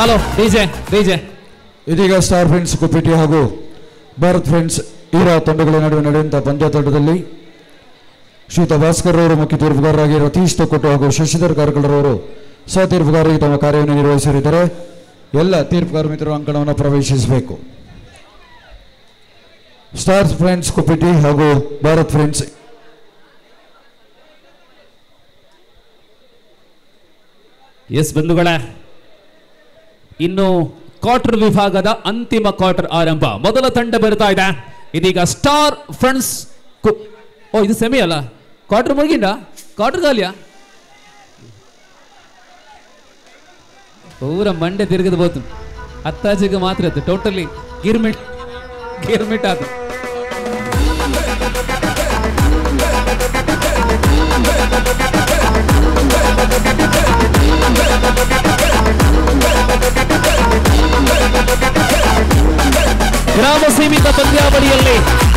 Hello DJ ಇದೀಗ star friends ಕುಪ್ಪಿಟಿ ಹಾಗೂ Bharat friends ಈರಾ ತಂಡಗಳ ನಡುವೆ ನಡೆಯುವಂತಹ ಪಂದ್ಯಾಟದಲ್ಲಿ ಶ್ರೀಯುತ ಭಾಸ್ಕರ್ ಅವರು ಮುಖ್ಯ ತೀರ್ಪುಗಾರರಾಗಿ ರತೀಶ್ ತೊಕ್ಕೊಟ್ಟು ಹಾಗೂ ಶಶಿಧರ್ ಕಾರ್ಕಳರವರು ಸಹ ತೀರ್ಪುಗಾರರಾಗಿ ತಮ್ಮ ಕಾರ್ಯವನ್ನು ನಿರ್ವಹಿಸಲಿದ್ದಾರೆ. ಎಲ್ಲ ತೀರ್ಪುಗಾರ ಮಿತ್ರರು ಅಂಕಣವನ್ನು ಪ್ರವೇಶಿಸಬೇಕು. ಸ್ಟಾರ್ ಫ್ರೆಂಡ್ಸ್ ಕುಪ್ಪಿಟಿ ಹಾಗೂ ಭಾರತ್ ಫ್ರೆಂಡ್ಸ್ ಎಸ್ ಬಂಧುಗಳೇ, ಇನ್ನು ಕ್ವಾರ್ಟರ್ ವಿಭಾಗದ ಅಂತಿಮ ಕ್ವಾರ್ಟರ್ ಆರಂಭ. ಮೊದಲ ತಂಡ ಬರ್ತಾ ಇದೆ. ಇದೀಗ ಸ್ಟಾರ್ ಫ್ರೆಂಡ್ಸ್ ಇದು ಸೆಮಿ ಅಲ್ಲ, ಕ್ವಾರ್ಟರ್ ಮುಗಿಂದ ಕ್ವಾರ್ಟರ್ ಗಾಲಿಯಾ ಪೂರ ಮಂಡೆ ತಿರುಗದು ಬೋದು. ಹತ್ತಾಜಿಗೆ ಮಾತ್ರ ಇತ್ತು, ಟೋಟಲಿ ಗಿರ್ಮಿಟ್ ಆತು. ಗ್ರಾಮ ಸೀಮಿತ ಪಂದ್ಯಾವಳಿಯಲ್ಲಿ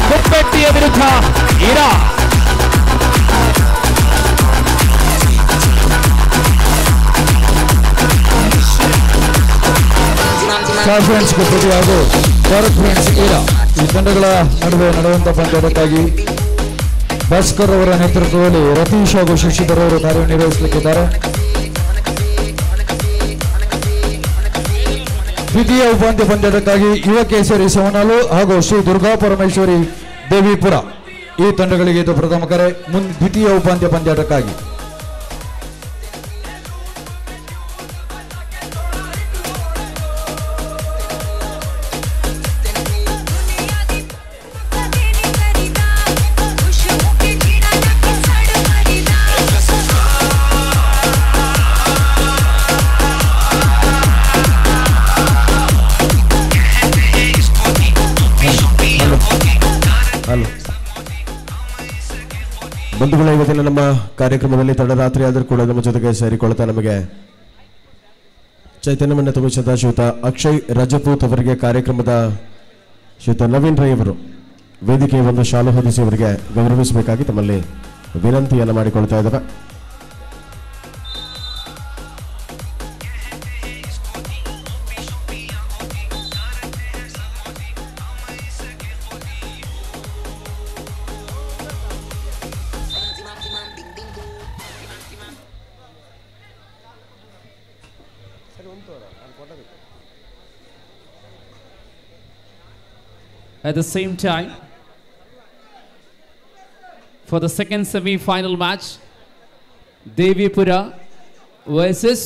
ಕುಪ್ಪಟ್ಟಿಯ ವಿರುದ್ಧ ಈರಾ. ಸ್ಟಾರ್ ಫ್ರೆಂಡ್ಸ್ ಕುಪ್ಪಟಿ ಹಾಗೂ ಭಾರತ್ ಫ್ರೆಂಡ್ಸ್ ಈರಾ ಈ ತಂಡಗಳ ನಡುವೆ ನಡೆಯುವಂತಹ ಪಂದ್ಯಕ್ಕಾಗಿ ಭಾಸ್ಕರ್ ಅವರ ನೇತೃತ್ವದಲ್ಲಿ ರತೀಶ್ ಹಾಗೂ ಶಶಿಧರ್ ಅವರು ಕಾರ್ಯನಿರ್ವಹಿಸಲಿಕ್ಕಿದ್ದಾರೆ. ದ್ವಿತೀಯ ಉಪಾಂತ್ಯ ಪಂದ್ಯಕ್ಕಾಗಿ ಯುವ ಕೇಸರಿ ಸವನಾಲು ಹಾಗೂ ಶ್ರೀ ದುರ್ಗಾ ಪರಮೇಶ್ವರಿ ದೇವಿಪುರ ಈ ತಂಡಗಳಿಗೆ ಇದು ಪ್ರಥಮ ಕರೆ. ದ್ವಿತೀಯ ಉಪಾಂತ್ಯ ಪಂದ್ಯಕ್ಕಾಗಿ ಬಂಧುಗಳ ಇವತ್ತಿನ ನಮ್ಮ ಕಾರ್ಯಕ್ರಮದಲ್ಲಿ ತಡರಾತ್ರಿ ಆದರೂ ಕೂಡ ನಮ್ಮ ಜೊತೆಗೆ ಸೇರಿಕೊಳ್ತಾ ನಮಗೆ ಚೈತನ್ಯವನ್ನು ತುಂಬಿಸಿದ ಶ್ರೀಯುತ ಅಕ್ಷಯ್ ರಜಪೂತ್ ಅವರಿಗೆ ಕಾರ್ಯಕ್ರಮದ ಶ್ರೀಯುತ ನವೀನ್ ರೈ ಅವರು ವೇದಿಕೆಯ ಒಂದು ಶಾಲು ಹೊದಿಸಿ ಅವರಿಗೆ ಗೌರವಿಸಬೇಕಾಗಿ ತಮ್ಮಲ್ಲಿ ವಿನಂತಿಯನ್ನು ಮಾಡಿಕೊಳ್ತಾ ಇದ್ದಾರೆ. At the same time, for the second semi-final match, Devipura versus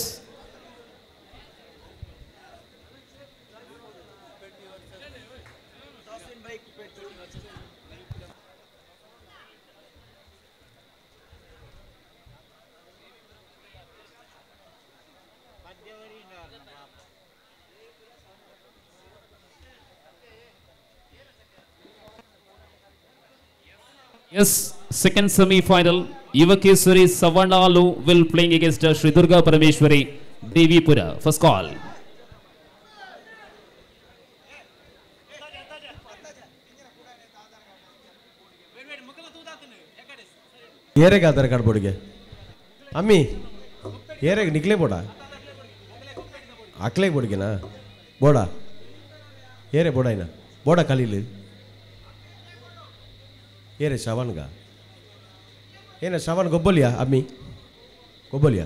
yes, second semi-final. Yuvakeswari Savanalu will playing against Sri Durga Parameshwari Devipura. First call. ಏರೆಗೆ ಆಧಾರ್ ಕಾರ್ಡ್ ಬೋರ್ಡ್ಗೆ ಅಮ್ಮಿ ಏರೆಗೆ ನಿಕ್ಲೇ ಬೋಡಾ ಅಕ್ಲೇ ಬೋಡ್ಗೆನಾ ಬೋಡಾ ಏರೆ ಬೋಡಾಯಿನ ಬೋಡಾ ಕಲೀಲಿ ಏರೆ ಶವನ್ಗ ಏನ ಶವನ್ ಗೊಬ್ಬಲಿಯಾ ಅಮ್ಮಿ ಗೊಬ್ಬಲಿಯಾ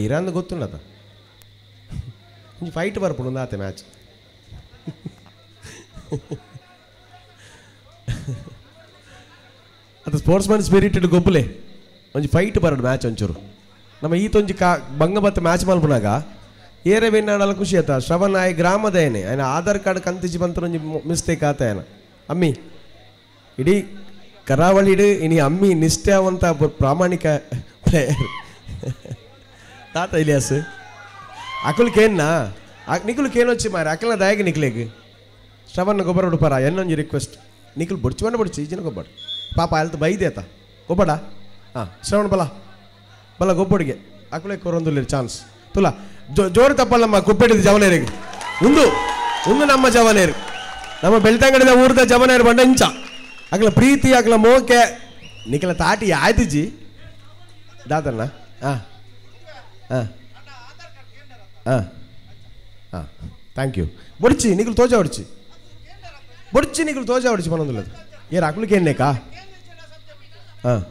ಇರಾಂದು ಗೊತ್ತುಂಡತ ಫೈಟ್ ಬರ್ಪುಡು ಆತೆ ಮ್ಯಾಚ್ ಅದು ಸ್ಪೋರ್ಟ್ಸ್ ಮ್ಯಾನ್ ಸ್ಪಿರಿಟ್ ಗೊಬ್ಬಲೆ ಒಂಜಿ fight ಬರೋದು ಮ್ಯಾಚ್ ಒಂಚೂರು ನಮ್ಮ ಈತೊಂಜಿ ಬಂಗ ಬತ್ತ ಮ್ಯಾಚ್ ಮಲ್ಪನಾಗ ಏರೆ ಬೆನ್ನಾಡಲ್ಲ ಖುಷಿ ಆಯ್ತಾ ಶ್ರವಣ ಆಯ್ ಗ್ರಾಮದ ಏನೇ ಆಯ್ನ ಆಧಾರ್ ಕಾರ್ಡ್ ಕಂತಿಜಿ ಬಂತು ಮಿಸ್ಟೇಕ್ ಆತ ಏನ ಅಮ್ಮಿ ಇಡೀ ಕರಾವಳಿ ಇಡು ಇನಿ ಅಮ್ಮಿ ನಿಷ್ಠಾವಂತ ಪ್ರಾಮಾಣಿಕ ಪ್ಲೇಯರ್ ತಾತ ಇಲಿಯಾಸ್ ಅಕುಲ್ಕೇನ್ನ ನಿಖುಲ್ಕೇನೊಚ್ಚಿ ಮಾರೆ ಅಕಲ್ನ ದಯಗೆ ನಿಕ್ಲೇಗೆ ಶ್ರವಣ ಗೊಬ್ಬರ ಉಡುಪಾರ ಎನ್ನೊಂಜಿ ರಿಕ್ವೆಸ್ಟ್ ನಿಖುಲ್ ಬೊಡ್ಚಿ ಬೊಡ್ಚಿ ಈಜಿನ ಗೊಬ್ಬರ ಪಾಪ ಅಲ್ತ ಬೈದೆ ಆತ ಗೊಬ್ಬಡ ಹಾಂ ಶ್ರವಣ ಬಲ ಬಲ ಗೊಬ್ಬಡಿಗೆ ಅಕುಲೆ ಕೊರೊಂದುಲ್ಲಿ ಚಾನ್ಸ್ ತುಲ ಜೋರು ತಪ್ಪಲ್ಲಮ್ಮ ಕುಪ್ಪೆಟ್ಟಿದ ಜವನೇರಿಗೆ ಒಂದು ನಮ್ಮ ಜವನೇರು ನಮ್ಮ ಬೆಳ್ತಂಗಡಿದ ಊರದ ಜವನೇರು ಬಂಡಂಚ ಅಕಲ ಪ್ರೀತಿ ಅಕಲ ಮೋಕೆ ನಿಖಲ ತಾಟಿ ಆಯ್ತಿಜಿ ದಾದನ್ನ ಹಾಂ ಹಾಂ ಹಾಂ ಹಾಂ ಥ್ಯಾಂಕ್ ಯು ಬೊಡ್ಚಿ ನಿಖಲು ತೋಜ ಬೊಡ್ಚಿ ನಿಖಲು ತೋಜ ಹೊಡಿಚಿ ಬನ್ನೊಂದಿಲ್ಲ ಏರು ಅಕಲಿಗೆ ಎಣ್ಣೆಕಾ ಹಾಂ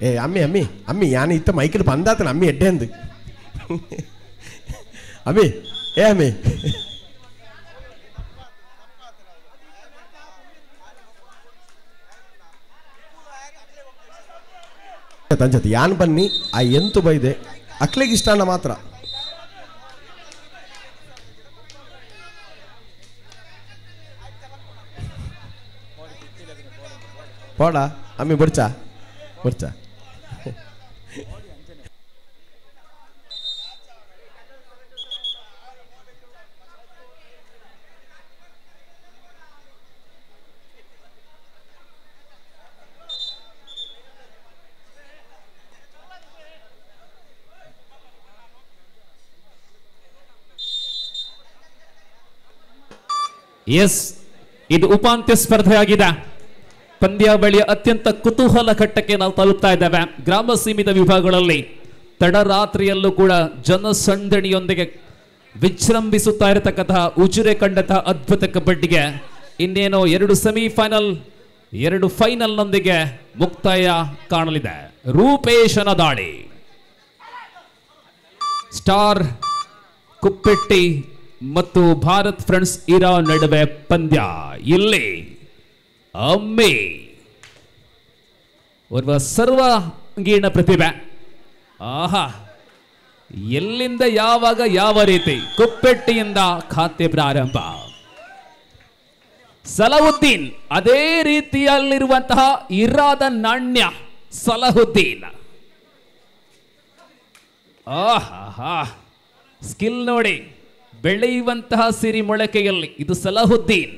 ಏ ಅಮ್ಮಿ ಯಾನು ಇತ್ತ ಮೈಕಲ್ ಬಂದಾತನ ಅಮ್ಮಿ ಎಡ್ಡೆ ಅಂದು ಅಮ್ಮಿ ಏ ಅಮ್ಮಿ ತಂಜತಿ ಯಾನ್ ಬನ್ನಿ ಆ ಎಂತು ಬೈದೆ ಅಕ್ಲಿಗೆ ಇಷ್ಟ ಮಾತ್ರ ಪೋಡ ಅಮ್ಮಿ ಬಡ್ಚಾ ಎಸ್ ಇದು ಉಪಾಂತ್ಯ ಸ್ಪರ್ಧೆಯಾಗಿದೆ ಪಂದ್ಯಾವಳಿಯ ಅತ್ಯಂತ ಕುತೂಹಲ ಘಟ್ಟಕ್ಕೆ ನಾವು ತಲುಪ್ತಾ ಇದ್ದೇವೆ ಗ್ರಾಮ ಸೀಮಿತ ವಿಭಾಗಗಳಲ್ಲಿ ತಡರಾತ್ರಿಯಲ್ಲೂ ಕೂಡ ಜನಸಂದಣಿಯೊಂದಿಗೆ ವಿಜೃಂಭಿಸುತ್ತಾ ಇರತಕ್ಕಂತಹ ಉಜಿರೆ ಕಂಡಂತಹ ಅದ್ಭುತ ಕಬಡ್ಡಿಗೆ ಇನ್ನೇನೋ 2 ಸೆಮಿಫೈನಲ್ 2 ಫೈನಲ್ನೊಂದಿಗೆ ಮುಕ್ತಾಯ ಕಾಣಲಿದೆ ರೂಪೇಶನ ದಾಳಿ ಸ್ಟಾರ್ ಕುಪ್ಪೆಟ್ಟಿ ಮತ್ತು ಭಾರತ್ ಫ್ರೆಂಡ್ಸ್ ಇರಾ ನಡುವೆ ಪಂದ್ಯ ಇಲ್ಲಿ ಅಮ್ಮಿ ಓರ್ವ ಸರ್ವಾಂಗೀಣ ಪ್ರತಿಭೆ ಆಹಾ ಎಲ್ಲಿಂದ ಯಾವಾಗ ಯಾವ ರೀತಿ ಕುಪ್ಪೆಟ್ಟಿಯಿಂದ ಖಾತೆ ಪ್ರಾರಂಭ ಸಲಾಹುದ್ದೀನ್ ಅದೇ ರೀತಿಯಲ್ಲಿರುವಂತಹ ಇರಾದ ನಾಣ್ಯ ಸಲಾಹುದ್ದೀನ್ ಆಹಾ ಸ್ಕಿಲ್ ನೋಡಿ ಬೆಳೆಯುವಂತಹ ಸಿರಿ ಮೊಳಕೆಯಲ್ಲಿ ಇದು ಸಲಾಹುದ್ದೀನ್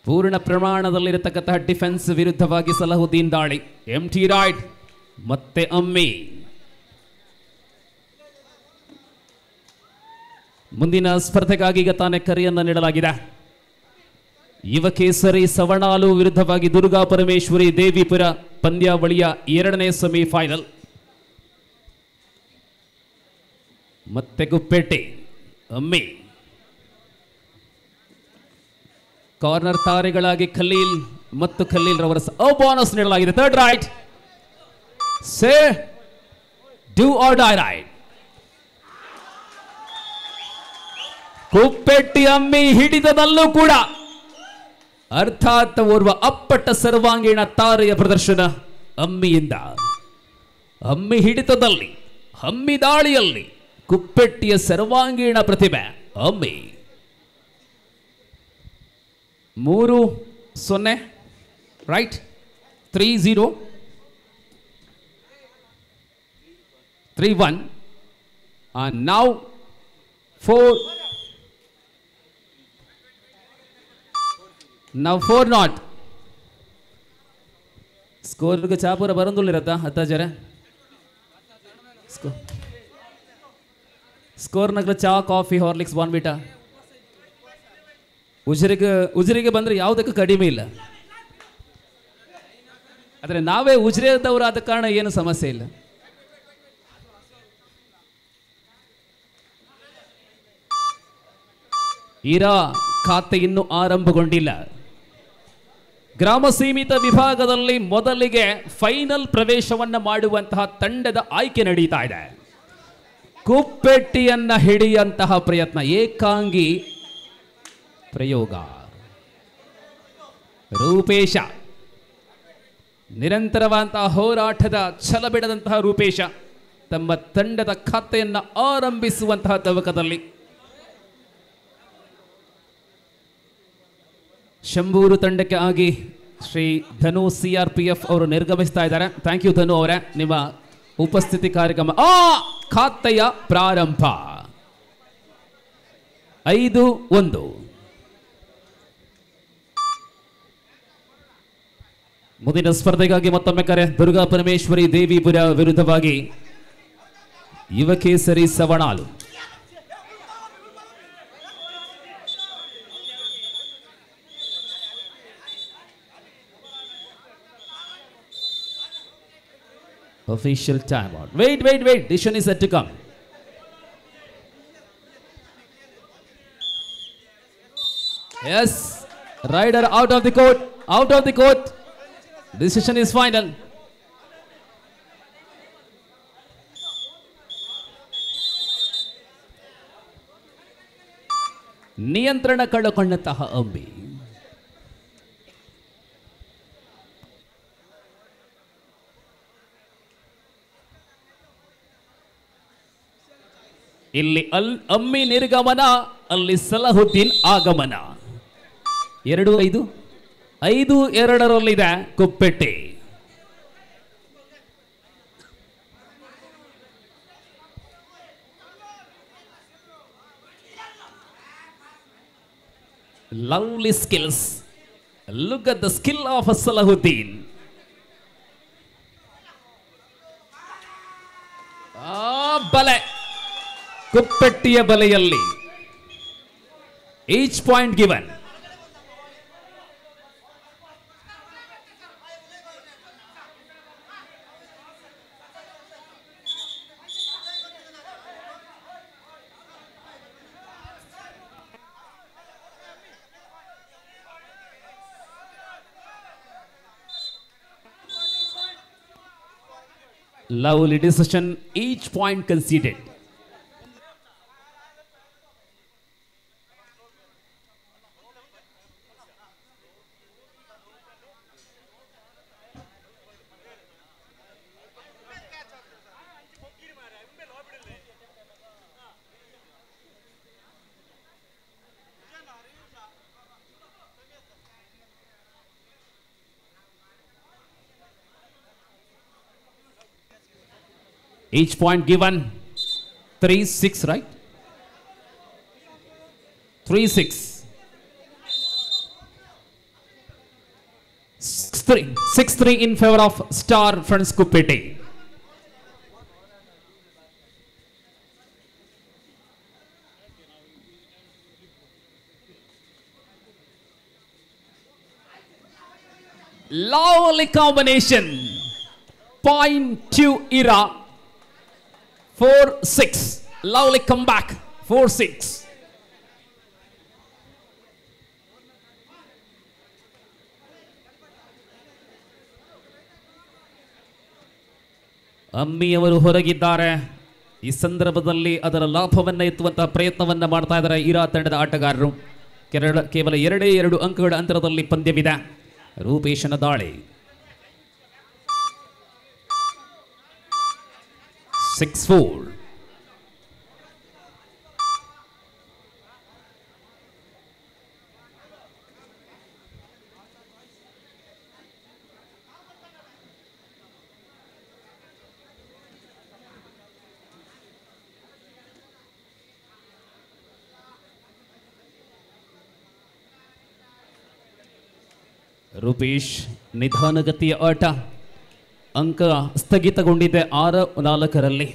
ಪೂರ್ಣ ಪ್ರಮಾಣದಲ್ಲಿರತಕ್ಕಂತಹ ಡಿಫೆನ್ಸ್ ವಿರುದ್ಧವಾಗಿ ಸಲಾಹುದ್ದೀನ್ ದಾಳಿ ಎಂಟಿ ರೈಟ್ ಮತ್ತೆ ಅಮ್ಮಿ ಮುಂದಿನ ಸ್ಪರ್ಧೆಗಾಗಿ ಈಗ ತಾನೇ ಕರೆಯನ್ನ ನೀಡಲಾಗಿದೆ ಯುವ ಕೇಸರಿ ಸವಣಾಲು ವಿರುದ್ಧವಾಗಿ ದುರ್ಗಾ ಪರಮೇಶ್ವರಿ ದೇವಿಪುರ ಪಂದ್ಯಾವಳಿಯ 2ನೇ ಸೆಮಿಫೈನಲ್ ಮತ್ತೆ ಕುಪ್ಪೆಟ್ಟಿ ಅಮ್ಮಿ ಕಾರ್ನರ್ ತಾರೆಗಳಾಗಿ ಖಲೀಲ್ ಮತ್ತು ಖಲೀಲ್ ರವರ ಬೋನಸ್ ನೀಡಲಾಗಿದೆ third raid say do or die raid Kuppetti ಅಮ್ಮಿ ಹಿಡಿತದಲ್ಲೂ ಕೂಡ ಅರ್ಥಾತ್ ಓರ್ವ ಅಪ್ಪಟ ಸರ್ವಾಂಗೀಣ ತಾರೆಯ ಪ್ರದರ್ಶನ ಅಮ್ಮಿಯಿಂದ ಅಮ್ಮಿ ಹಿಡಿತದಲ್ಲಿ ಅಮ್ಮಿ ದಾಳಿಯಲ್ಲಿ ಕುಪ್ಪೆಟ್ಟಿಯ ಸರ್ವಾಂಗೀಣ ಪ್ರತಿಭೆ ಅಮ್ಮಿ 3-0 ರೈಟ್ 3-0 3-1 and now 4-0 ಸ್ಕೋರ್ಗೆ ಚಾಪುರ ಬರಂದುಳ್ಳಿರತ್ತ ಹತ್ತ ಜರ ಸ್ಕೋರ್ನಾಗ ಚಾ ಕಾಫಿ ಹಾರ್ಲಿಕ್ಸ್ ಬಾನ್ಬಿಟ ಉಜಿರಿಗೆ ಬಂದ್ರೆ ಯಾವುದಕ್ಕೂ ಕಡಿಮೆ ಇಲ್ಲ ಆದರೆ ನಾವೇ ಉಜಿರೆದವರು ಆದ ಕಾರಣ ಏನು ಸಮಸ್ಯೆ ಇಲ್ಲ ಇರಾ ಖಾತೆ ಇನ್ನೂ ಆರಂಭಗೊಂಡಿಲ್ಲ ಗ್ರಾಮ ಸೀಮಿತ ವಿಭಾಗದಲ್ಲಿ ಮೊದಲಿಗೆ ಫೈನಲ್ ಪ್ರವೇಶವನ್ನ ಮಾಡುವಂತಹ ತಂಡದ ಆಯ್ಕೆ ನಡೀತಾ ಇದೆ ಕುಪ್ಪೆಟ್ಟಿಯನ್ನ ಹಿಡಿಯುವಂತಹ ಪ್ರಯತ್ನ ಏಕಾಂಗಿ ಪ್ರಯೋಗ ರೂಪೇಶ ನಿರಂತರವಾದಂತಹ ಹೋರಾಟದ ಛಲ ಬಿಡದಂತಹ ರೂಪೇಶ ತಮ್ಮ ತಂಡದ ಖಾತೆಯನ್ನು ಆರಂಭಿಸುವಂತಹ ತವಕದಲ್ಲಿ ಶಂಭೂರು ತಂಡಕ್ಕೆ ಆಗಿ ಶ್ರೀ ಧನು CRPF ಅವರು ನಿರ್ಗಮಿಸ್ತಾ ಇದ್ದಾರೆ. ಥ್ಯಾಂಕ್ ಯು ಧನು ಅವರೇ, ನಿಮ್ಮ ಉಪಸ್ಥಿತಿ ಕಾರ್ಯಕ್ರಮ ಖಾತೆಯ ಪ್ರಾರಂಭ 5-1. ಮುಂದಿನ ಸ್ಪರ್ಧೆಗಾಗಿ ಮತ್ತೊಮ್ಮೆ ಕರೆ ದುರ್ಗಾ ಪರಮೇಶ್ವರಿ ದೇವಿಪುರ ವಿರುದ್ಧವಾಗಿ ಯುವಕೇಸರಿ ಸವಣಾಲು. Official timeout. Wait. Decision is set to come. Yes. Rider out of the court. Decision is final. ನಿಯಂತ್ರಣ ಕಳೆದುಕೊಂಡಂತಹ ಅಂಬಿ ಇಲ್ಲಿ ಅಮ್ಮಿ ನಿರ್ಗಮನ, ಅಲ್ಲಿ ಸಲಾಹುದ್ದೀನ್ ಆಗಮನ. 2-5 5-2 ಕುಪ್ಪೆಟ್ಟೆ. Lovely skills. Look at the skill of Salahuddin. ಬಲೆ ಕುಪ್ಪೆಟ್ಟಿಯ ಬಲೆಯಲ್ಲಿ each point given. Lovely decision, each point conceded. Each point given 3-6, right? 3-6. 6-3 in favor of Star Friends Kuppeti. Lovely combination. Point to Ira. 4-6. Lovely comeback. 4-6. ಅಮ್ಮಿಯವರು ಹೊರಗಿದ್ದಾರೆ. ಈ ಸಂದರ್ಭದಲ್ಲಿ ಅದರ ಲಾಭವನ್ನು ಎತ್ತುವಂತಹ ಪ್ರಯತ್ನವನ್ನು ಮಾಡ್ತಾ ಇದ್ದಾರೆ ಇರಾ ತಂಡದ ಆಟಗಾರರು. ಕೇವಲ 2 ಅಂಕಗಳ ಅಂತರದಲ್ಲಿ ಪಂದ್ಯವಿದೆ. ರೂಪೇಶನ ದಾಳಿ. 6-4. ರೂಪೇಶ್ ನಿಧಾನಗತಿಯ ಆಟ. ಅಂಕ ಸ್ಥಗಿತಗೊಂಡಿದೆ 6-4.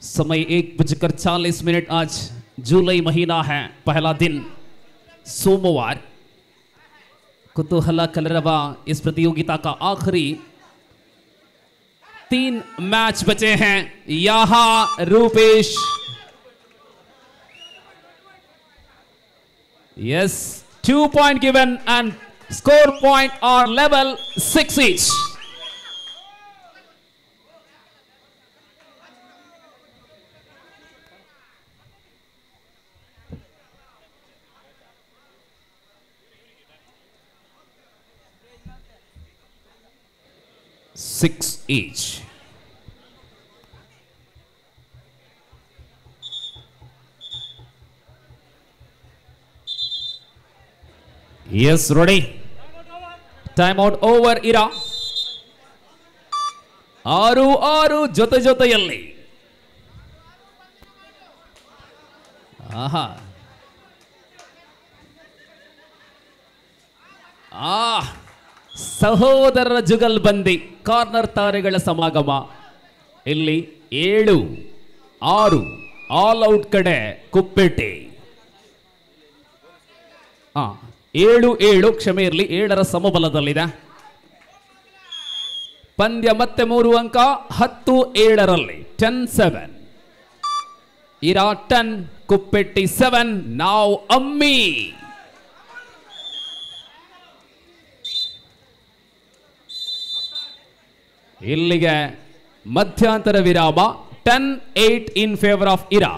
समय 1:40 आज जुलाई महीना है, पहला दिन सोमवार. कुतूहल कलरवा इस प्रतियोगिता का आखिरी 3 मैच बचे हैं. यहाँ Rupesh, yes, 2 point given and score point are level 6 each. 6 each. Yes, ready. Time out over. Ira 6 ಜೊತೆಯಲ್ಲಿ. ಆಹಾ, ಸಹೋದರರ ಜುಗಲ್ಬಂದಿ ಕಾರ್ನರ್ ತಾರೆಗಳ ಸಮಾಗಮ. ಇಲ್ಲಿ 7-6 ಆಲ್ ಔಟ್ ಕಡೆ ಕುಪ್ಪೇಟೆ. 7-7 ಕ್ಷಮೆ ಇರಲಿ, 7ರ ಸಮಬಲದಲ್ಲಿದೆ ಪಂದ್ಯ. ಮತ್ತೆ 3 ಅಂಕ. 10-7ರಲ್ಲಿ 10-7. ಇರಾ 10, ಕುಪ್ಪೆಟ್ಟಿ 7. ನಾವು ಅಮ್ಮಿ ಇಲ್ಲಿಗೆ ಮಧ್ಯಂತರ ವಿರಾಮ. 10-8 ಇನ್ ಫೇವರ್ ಆಫ್ ಇರಾ.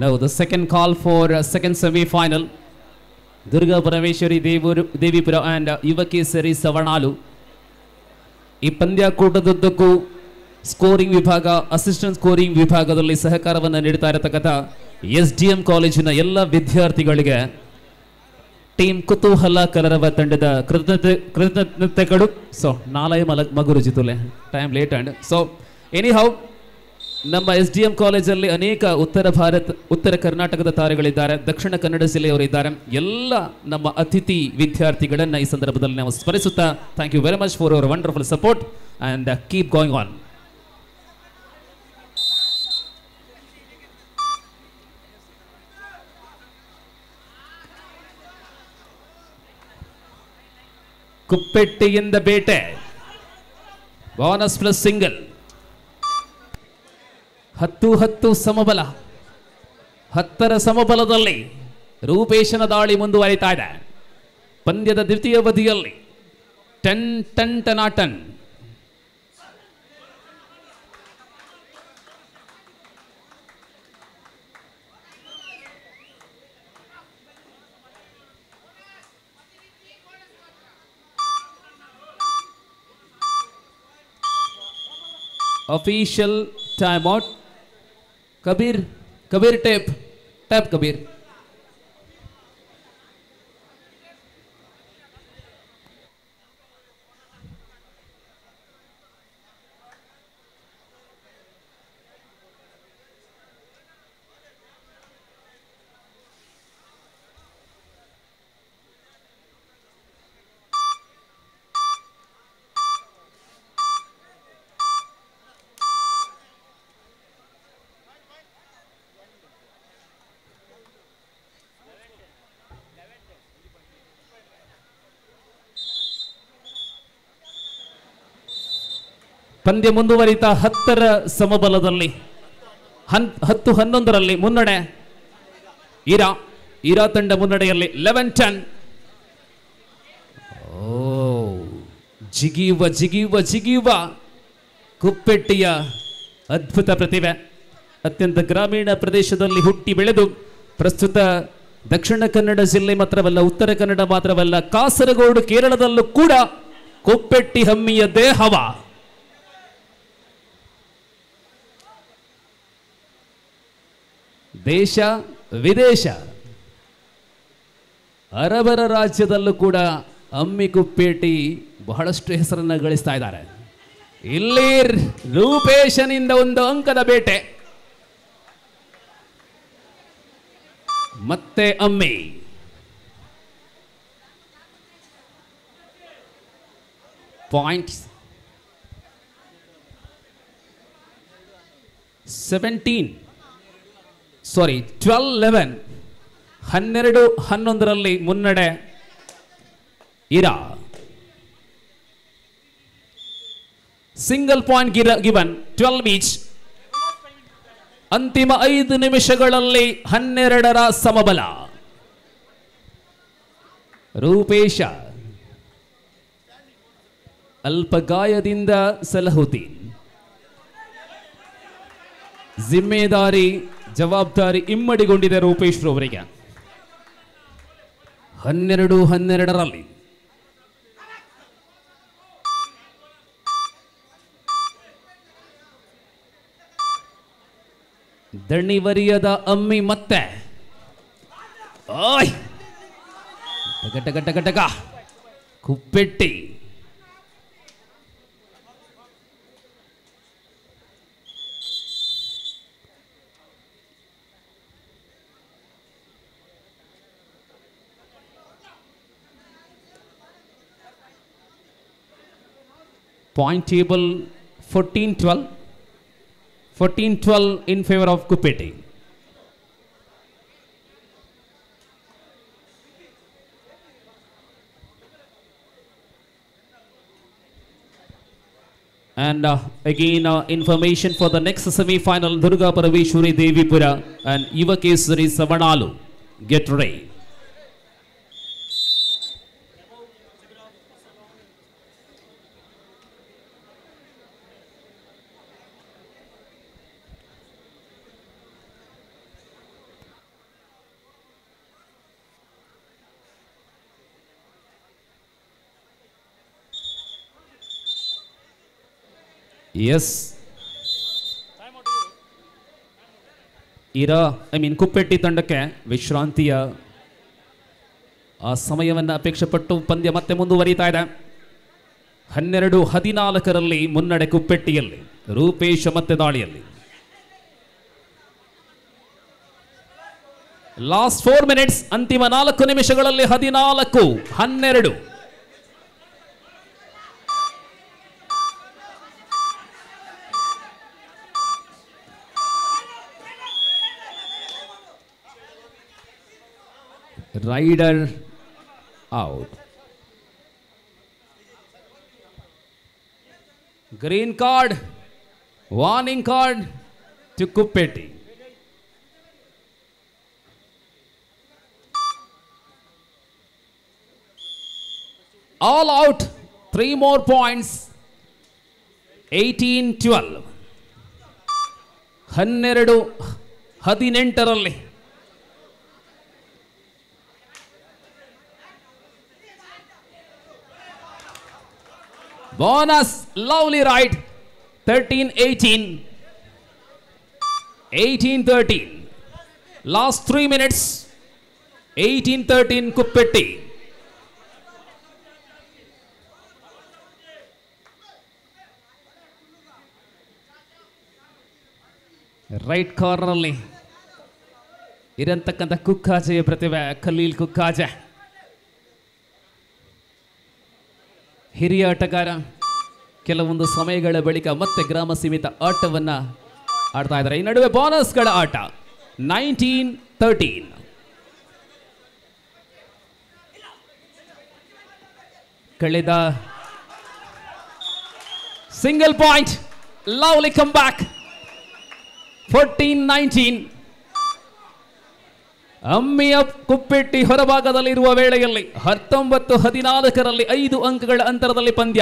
Now the second call for second semi-final. Durga Parameshwari Devipura and Yuvakesari Savanalu. ಈ ಪಂದ್ಯಾಕೂಟದುದ್ದಕ್ಕೂ ಸ್ಕೋರಿಂಗ್ ವಿಭಾಗ, ಅಸಿಸ್ಟೆಂಟ್ ಸ್ಕೋರಿಂಗ್ ವಿಭಾಗದಲ್ಲಿ ಸಹಕಾರವನ್ನು ನೀಡ್ತಾ ಇರತಕ್ಕಂಥ SDM ಕಾಲೇಜಿನ ಎಲ್ಲ ವಿದ್ಯಾರ್ಥಿಗಳಿಗೆ ಟೀಮ್ ಕುತೂಹಲ ಕಲರವ ತಂಡದ ಕೃತಜ್ಞತೆಗಳು. ಸೊ ನಾಳೆ ಮಗುರು ಜಿತುಲೆ time late and so anyhow ನಮ್ಮ SDM ಕಾಲೇಜಲ್ಲಿ ಅನೇಕ ಉತ್ತರ ಕರ್ನಾಟಕದ ತಾರೆಗಳಿದ್ದಾರೆ, ದಕ್ಷಿಣ ಕನ್ನಡ ಜಿಲ್ಲೆಯವರಿದ್ದಾರೆ. ಎಲ್ಲ ನಮ್ಮ ಅತಿಥಿ ವಿದ್ಯಾರ್ಥಿಗಳನ್ನು ಈ ಸಂದರ್ಭದಲ್ಲಿ ನಾವು ಸ್ಮರಿಸುತ್ತಾ thank you very much for your wonderful support and keep going on. ಕುಪ್ಪೆಟ್ಟಿಯಿಂದ ಬೇಟೆ, ಬೋನಸ್ ಪ್ಲಸ್ ಸಿಂಗಲ್. 10-10 ಸಮಬಲ. 10ರ ಸಮಬಲದಲ್ಲಿ ರೂಪೇಶನ ದಾಳಿ ಮುಂದುವರಿತಾ ಇದೆ. ಪಂದ್ಯದ ದ್ವಿತೀಯ ಅವಧಿಯಲ್ಲಿ 10-10 Official timeout. Kabir tap Kabir. ಪಂದ್ಯ ಮುಂದುವರಿತಾ 10ರ ಸಮಬಲದಲ್ಲಿ 10-11ರಲ್ಲಿ ಮುನ್ನಡೆ ಇರಾ ತಂಡ ಮುನ್ನಡೆಯಲ್ಲಿ 11-10. ಜಿಗಿಯುವ ಕುಪ್ಪೆಟ್ಟಿಯ ಅದ್ಭುತ ಪ್ರತಿಭೆ. ಅತ್ಯಂತ ಗ್ರಾಮೀಣ ಪ್ರದೇಶದಲ್ಲಿ ಹುಟ್ಟಿ ಬೆಳೆದು ಪ್ರಸ್ತುತ ದಕ್ಷಿಣ ಕನ್ನಡ ಜಿಲ್ಲೆ ಮಾತ್ರವಲ್ಲ, ಉತ್ತರ ಕನ್ನಡ ಮಾತ್ರವಲ್ಲ, ಕಾಸರಗೋಡು ಕೇರಳದಲ್ಲೂ ಕೂಡ ಕುಪ್ಪೆಟ್ಟಿ ಹಮ್ಮಿಯದ್ದೇ ಹವ. ದೇಶ ವಿದೇಶ ಅರಬರ ರಾಜ್ಯದಲ್ಲೂ ಕೂಡ ಅಮ್ಮಿ ಕುಪ್ಪೇಟಿ ಬಹಳಷ್ಟು ಹೆಸರನ್ನು ಗಳಿಸ್ತಾ ಇದ್ದಾರೆ. ಇಲ್ಲಿ ರೂಪೇಶನಿಂದ ಒಂದು ಅಂಕದ ಬೇಟೆ, ಮತ್ತೆ ಅಮ್ಮಿ. ಪಾಯಿಂಟ್ಸ್ 12-11 12-11ರಲ್ಲಿ ಮುನ್ನಡೆ ಇರಾ ಸಿಂಗಲ್ ಪಾಯಿಂಟ್ ಗಿವನ್ 12 ಈಚ್. ಅಂತಿಮ 5 ನಿಮಿಷಗಳಲ್ಲಿ 12ರ ಸಮಬಲ. ರೂಪೇಶ ಅಲ್ಪ ಗಾಯದಿಂದ ಸಲಹುದ್ದೀನ್. ಜಿಮ್ಮೆದಾರಿ ಜವಾಬ್ದಾರಿ ಇಮ್ಮಡಿಗೊಂಡಿದೆ ರೂಪೇಶ್ ರವರಿಗೆ. 12-12ರಲ್ಲಿ ದಣಿವರಿಯದ ಅಮ್ಮಿ ಮತ್ತೆ ಟಕ Kuppetty. Point table 14-12. 14-12 in favor of Kuppeti. And again information for the next semi-final, Durga Paraveshwari Devipura and Yuvakesari Savanalu. Get ready. Yes. Kuppetty ತಂಡಕ್ಕೆ ವಿಶ್ರಾಂತಿಯ ಆ ಸಮಯವನ್ನು ಅಪೇಕ್ಷೆ ಪಟ್ಟು ಪಂದ್ಯ ಮತ್ತೆ ಮುಂದುವರಿತಾ ಇದೆ. 12-14ರಲ್ಲಿ ಮುನ್ನಡೆ ಕುಪ್ಪೆಟ್ಟಿಯಲ್ಲಿ. ರೂಪೇಶ್ ಮತ್ತೆ ದಾಳಿಯಲ್ಲಿ. ಲಾಸ್ಟ್ 4 ಮಿನಿಟ್ಸ್, ಅಂತಿಮ 4 ನಿಮಿಷಗಳಲ್ಲಿ 14-12. Rider out. Green card, warning card to Kuppeti. All out, 3 more points. 18-12. 12-18ರಲ್ಲಿ bonus, lovely ride. 13-18. 18-13. Last 3 minutes. 18-13 Kuppeti. Right ಕಾರ್ನರ್ನಲ್ಲಿ ಇರತಕ್ಕಂಥ ಕುಕ್ಕಾಜೆಯ ಪ್ರತಿಭೆ ಖಲೀಲ್ ಕುಕ್ಕಾಜೆ, ಹಿರಿಯ ಆಟಗಾರ. ಕೆಲವೊಂದು ಸಮಯಗಳ ಬಳಿಕ ಮತ್ತೆ ಗ್ರಾಮ ಸೀಮಿತ ಆಟವನ್ನು ಆಡ್ತಾ ಇದ್ದಾರೆ. ಈ ನಡುವೆ ಬೋನಸ್ಗಳ ಆಟ. 19-13. ಕಳೆದ single point, lovely come back. 14-19. ಅಮ್ಮಿಯ Kuppetty ಹೊರಭಾಗದಲ್ಲಿರುವ ವೇಳೆಯಲ್ಲಿ 19-14ರಲ್ಲಿ 5 ಅಂಕಗಳ ಅಂತರದಲ್ಲಿ ಪಂದ್ಯ.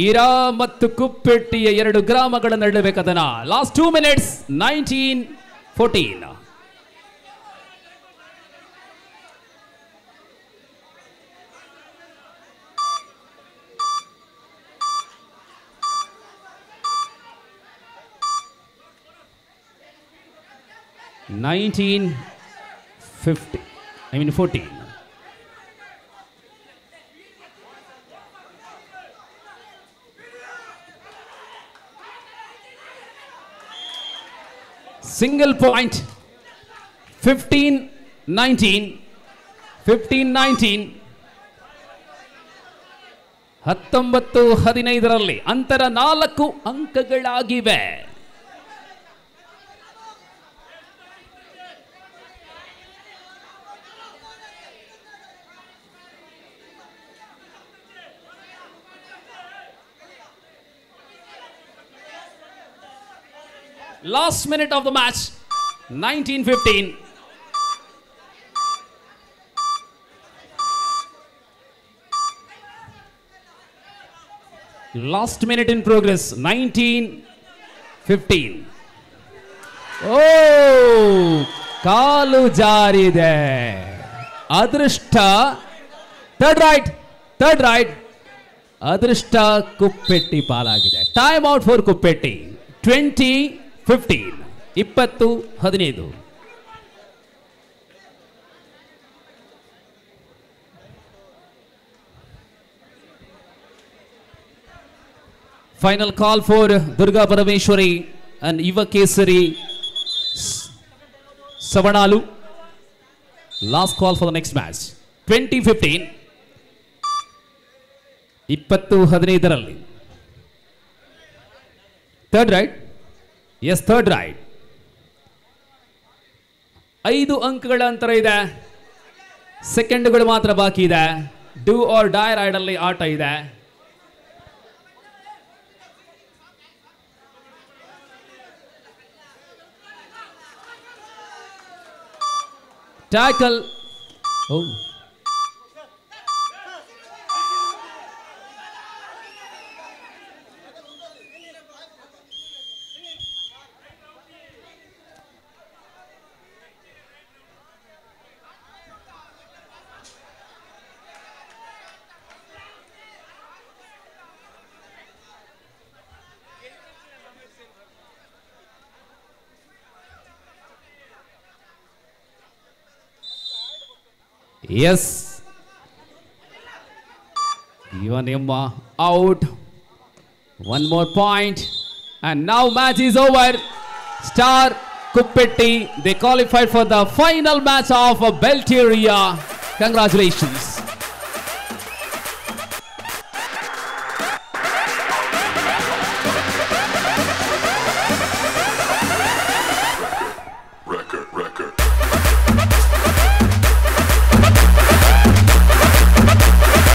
ಈರಾ ಮತ್ತು ಕುಪ್ಪೆಟ್ಟಿಯ 2 ಗ್ರಾಮಗಳ ನಡುವೆ ಕದನ. Last 2 minutes. 19-14. $19.50. 14. Single point. 15-19. 15-19. 19-15ರಲ್ಲಿ ಅಂತರ 4 ಅಂಕಗಳಾಗಿವೆ. Last minute of the match, 19-15. Last minute in progress, 19-15. Oh, ಕಾಲು ಜಾರಿದೆ. ಅದೃಷ್ಟ. Third right. ಅದೃಷ್ಟ ಕುಪ್ಪೆಟ್ಟಿ ಪಾಲಾಗಿದೆ. Time out for Kuppetti. 20-15. 20-15. Final call for Durga Parameshwari and Iva Kesari Savanalu. Last call for the next match. 20-15. 20-15. Third right. Yes, third right. 5 ಅಂಕಗಳ ಅಂತರ ಇದೆ. ಸೆಕೆಂಡ್ಗಳು ಮಾತ್ರ ಬಾಕಿ ಇದೆ. ಡೂ ಆರ್ ಡೈ ರೈಡ್ ಅಲ್ಲಿ ಆಟ ಇದೆ. Tackle. Oh. Yes. Ivanimma out. One more point. And now match is over. Star Kuppetti, they qualified for the final match of Belteria. Congratulations.